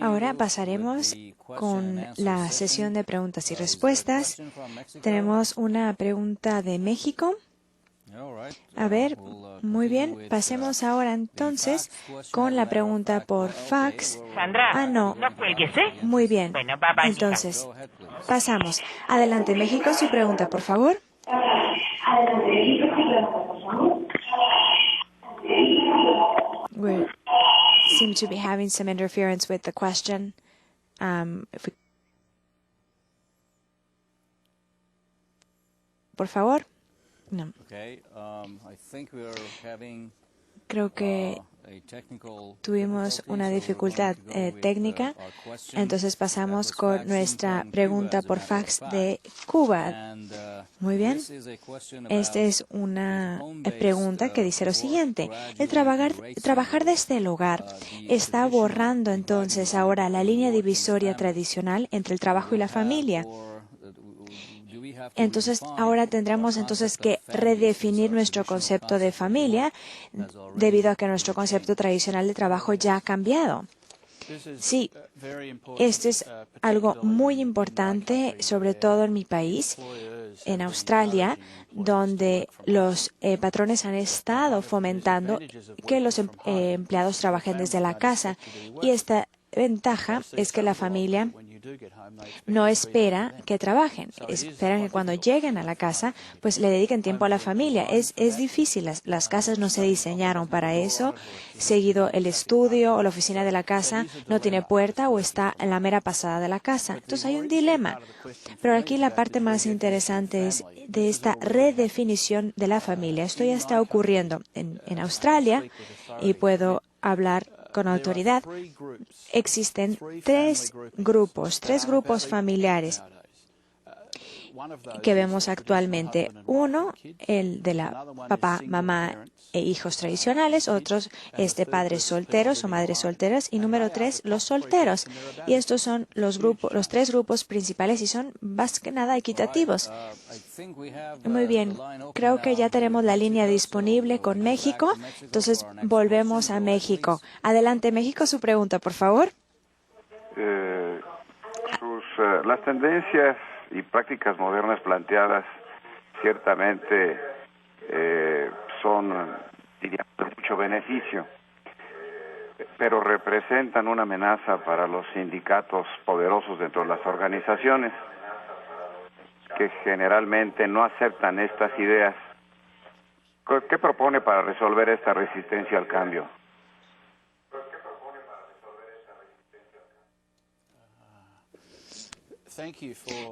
Ahora pasaremos con la sesión de preguntas y respuestas. Tenemos una pregunta de México. A ver, muy bien. Pasemos ahora entonces con la pregunta por fax. Sandra, No. no cuelgues, ¿eh? Muy bien. Bueno, bye, Entonces, pasamos. Adelante, México, su pregunta, por favor. We seem to be having some interference with the question. Por favor. No. Creo que tuvimos una dificultad técnica, entonces pasamos con nuestra pregunta por fax de Cuba. Muy bien. Esta es una pregunta que dice lo siguiente. El trabajar desde el hogar está borrando entonces ahora la línea divisoria tradicional entre el trabajo y la familia. Entonces, ahora tendremos que redefinir nuestro concepto de familia debido a que nuestro concepto tradicional de trabajo ya ha cambiado. Sí, esto es algo muy importante, sobre todo en mi país, en Australia, donde los patrones han estado fomentando que los empleados trabajen desde la casa. Y esta ventaja es que la familia no espera que trabajen, esperan que cuando lleguen a la casa, pues le dediquen tiempo a la familia. Es difícil, las casas no se diseñaron para eso. Seguido, el estudio o la oficina de la casa no tiene puerta o está en la mera pasada de la casa. Entonces hay un dilema. Pero aquí la parte más interesante es de esta redefinición de la familia. Esto ya está ocurriendo en Australia y puedo hablar con autoridad. Existen tres grupos familiares que vemos actualmente. Uno, el de la papá, mamá e hijos tradicionales. Otros, padres solteros o madres solteras. Y número 3, los solteros. Y estos son los tres grupos principales y son más que nada equitativos. Muy bien. Creo que ya tenemos la línea disponible con México. Entonces, volvemos a México. Adelante, México, su pregunta, por favor. Las tendencias y prácticas modernas planteadas ciertamente son, diríamos, de mucho beneficio, pero representan una amenaza para los sindicatos poderosos dentro de las organizaciones que generalmente no aceptan estas ideas. ¿Qué propone para resolver esta resistencia al cambio?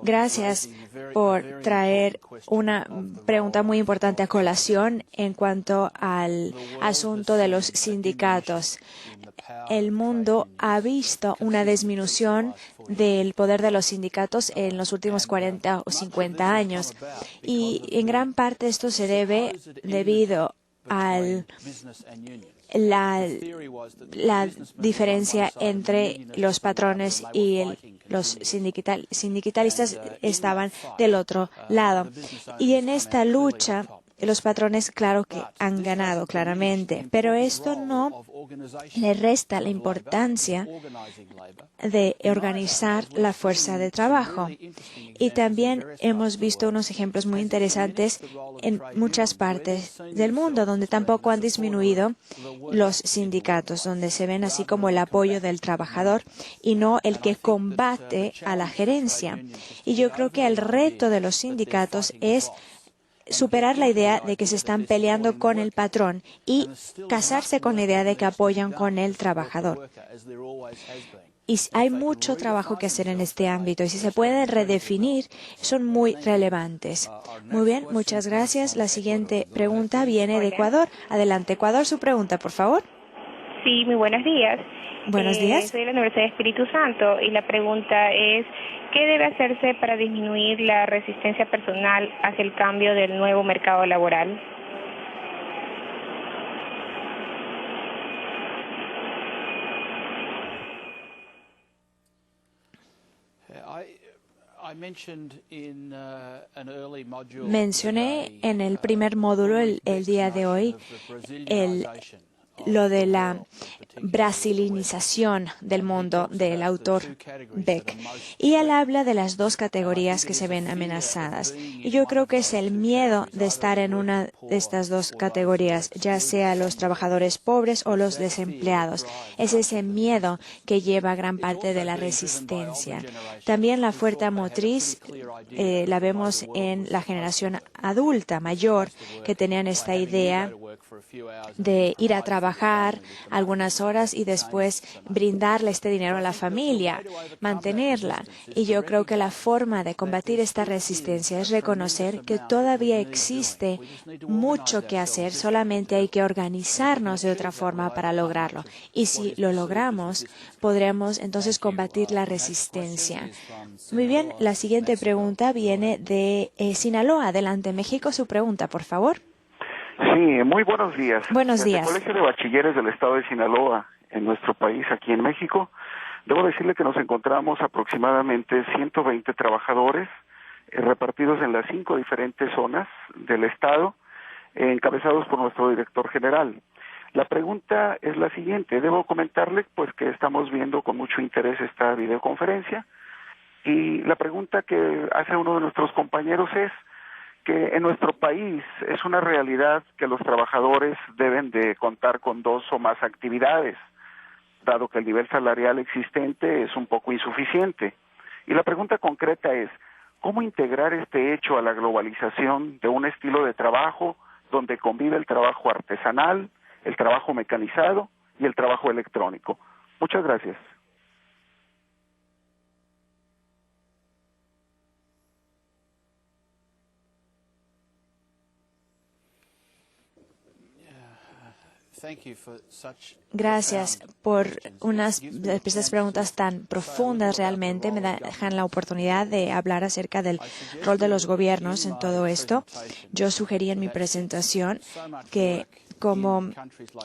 Gracias por traer una pregunta muy importante a colación en cuanto al asunto de los sindicatos. El mundo ha visto una disminución del poder de los sindicatos en los últimos 40 o 50 años y en gran parte esto se debe debido a la diferencia entre los patrones y los sindicalistas estaban del otro lado. Y en esta lucha, los patrones, claro que han ganado claramente, pero esto no le resta la importancia de organizar la fuerza de trabajo. Y también hemos visto unos ejemplos muy interesantes en muchas partes del mundo, donde tampoco han disminuido los sindicatos, donde se ven así como el apoyo del trabajador y no el que combate a la gerencia. Y yo creo que el reto de los sindicatos es superar la idea de que se están peleando con el patrón y casarse con la idea de que apoyan con el trabajador. Y hay mucho trabajo que hacer en este ámbito y si se puede redefinir, son muy relevantes. Muy bien, muchas gracias. La siguiente pregunta viene de Ecuador. Adelante, Ecuador, su pregunta, por favor. Sí, muy buenos días. Buenos días. Soy de la Universidad de Espíritu Santo y la pregunta es, ¿qué debe hacerse para disminuir la resistencia personal hacia el cambio del nuevo mercado laboral? Mencioné en el primer módulo el día de hoy lo de la brasilinización del mundo del autor Beck. Y él habla de las dos categorías que se ven amenazadas. Y yo creo que es el miedo de estar en una de estas dos categorías, ya sea los trabajadores pobres o los desempleados. Es ese miedo que lleva gran parte de la resistencia. También la fuerza motriz la vemos en la generación adulta, mayor, que tenían esta idea de ir a trabajar algunas horas y después brindarle este dinero a la familia, mantenerla. Y yo creo que la forma de combatir esta resistencia es reconocer que todavía existe mucho que hacer, solamente hay que organizarnos de otra forma para lograrlo. Y si lo logramos, podremos entonces combatir la resistencia. Muy bien, la siguiente pregunta viene de Sinaloa. Adelante, México, su pregunta, por favor. Sí, muy buenos días. Buenos días. Desde el Colegio de Bachilleres del Estado de Sinaloa, en nuestro país, aquí en México, debo decirle que nos encontramos aproximadamente 120 trabajadores repartidos en las 5 diferentes zonas del Estado, encabezados por nuestro director general. La pregunta es la siguiente. Debo comentarle pues que estamos viendo con mucho interés esta videoconferencia y la pregunta que hace uno de nuestros compañeros es que en nuestro país es una realidad que los trabajadores deben de contar con 2 o más actividades, dado que el nivel salarial existente es un poco insuficiente. Y la pregunta concreta es, ¿cómo integrar este hecho a la globalización de un estilo de trabajo donde convive el trabajo artesanal, el trabajo mecanizado y el trabajo electrónico? Muchas gracias. Gracias por estas preguntas tan profundas realmente. Me dejan la oportunidad de hablar acerca del rol de los gobiernos en todo esto. Yo sugerí en mi presentación que como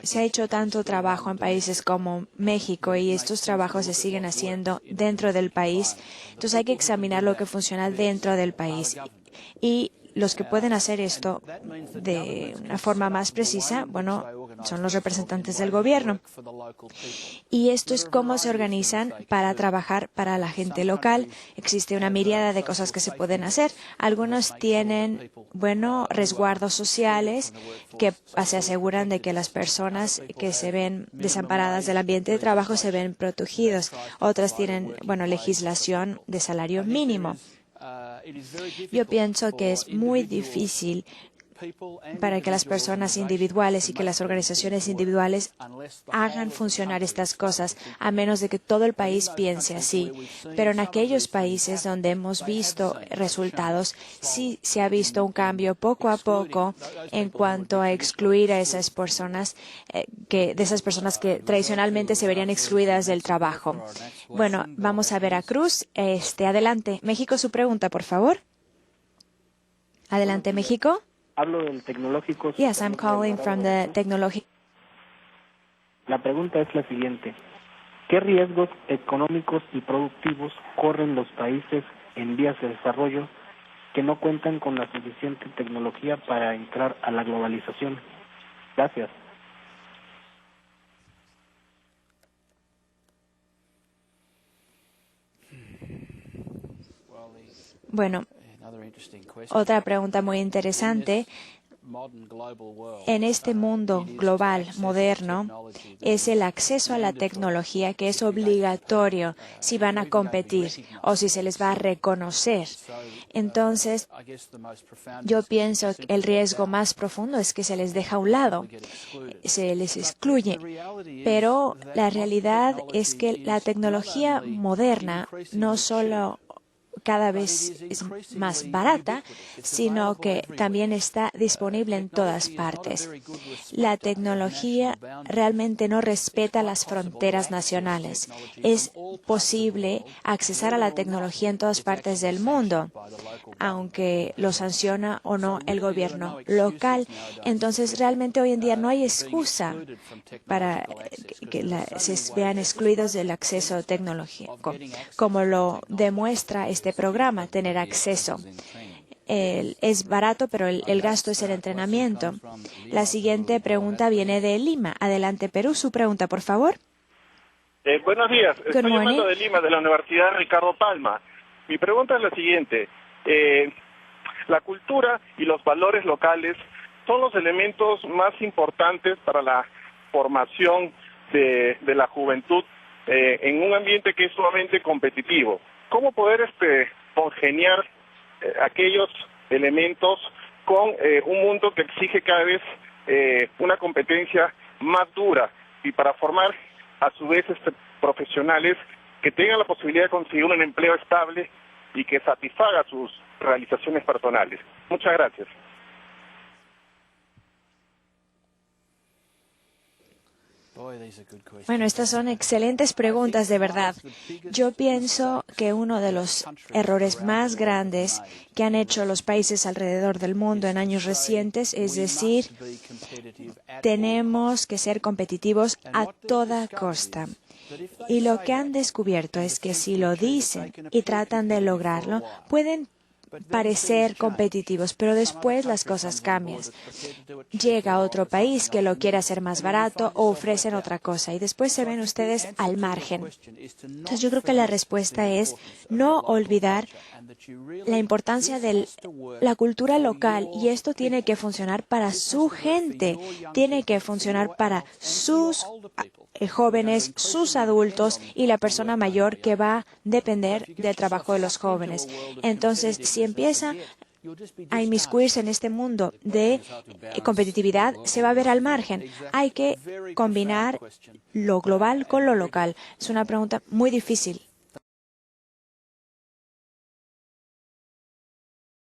se ha hecho tanto trabajo en países como México y estos trabajos se siguen haciendo dentro del país, entonces hay que examinar lo que funciona dentro del país. Y los que pueden hacer esto de una forma más precisa, bueno, son los representantes del gobierno. Y esto es cómo se organizan para trabajar para la gente local. Existe una miríada de cosas que se pueden hacer. Algunos tienen, resguardos sociales que se aseguran de que las personas que se ven desamparadas del ambiente de trabajo se ven protegidos. Otras tienen, legislación de salario mínimo. Yo pienso que es muy difícil para que las personas individuales y que las organizaciones individuales hagan funcionar estas cosas, a menos de que todo el país piense así. Pero en aquellos países donde hemos visto resultados, sí se ha visto un cambio poco a poco en cuanto a excluir a esas personas, de esas personas que tradicionalmente se verían excluidas del trabajo. Bueno, vamos a Veracruz. Adelante. México, su pregunta, por favor. Adelante, México. Hablo del tecnológico. Yes, I'm calling from the technology. La pregunta es la siguiente. ¿Qué riesgos económicos y productivos corren los países en vías de desarrollo que no cuentan con la suficiente tecnología para entrar a la globalización? Gracias. Bueno, otra pregunta muy interesante. En este mundo global moderno es el acceso a la tecnología que es obligatorio si van a competir o si se les va a reconocer. Entonces, yo pienso que el riesgo más profundo es que se les deja a un lado, se les excluye. Pero la realidad es que la tecnología moderna no solo cada vez es más barata, sino que también está disponible en todas partes. La tecnología realmente no respeta las fronteras nacionales. Es posible accesar a la tecnología en todas partes del mundo, aunque lo sanciona o no el gobierno local. Entonces, realmente hoy en día no hay excusa para que se vean excluidos del acceso tecnológico, como lo demuestra este programa, tener acceso. Es barato, pero el gasto es el entrenamiento. La siguiente pregunta viene de Lima. Adelante, Perú. Su pregunta, por favor. Buenos días. Estoy llamando de Lima, de la Universidad Ricardo Palma. Mi pregunta es la siguiente. La cultura y los valores locales son los elementos más importantes para la formación de la juventud en un ambiente que es sumamente competitivo. ¿Cómo poder congeniar aquellos elementos con un mundo que exige cada vez una competencia más dura y para formar a su vez profesionales que tengan la posibilidad de conseguir un empleo estable y que satisfaga sus realizaciones personales? Muchas gracias. Bueno, estas son excelentes preguntas, de verdad. Yo pienso que uno de los errores más grandes que han hecho los países alrededor del mundo en años recientes es decir, tenemos que ser competitivos a toda costa. Y lo que han descubierto es que si lo dicen y tratan de lograrlo, pueden parecer competitivos, pero después las cosas cambian. Llega otro país que lo quiere hacer más barato o ofrecen otra cosa y después se ven ustedes al margen. Entonces yo creo que la respuesta es no olvidar la importancia de la cultura local y esto tiene que funcionar para su gente, tiene que funcionar para sus jóvenes, sus adultos y la persona mayor que va a depender del trabajo de los jóvenes. Entonces, si empieza a inmiscuirse en este mundo de competitividad, se va a ver al margen. Hay que combinar lo global con lo local. Es una pregunta muy difícil.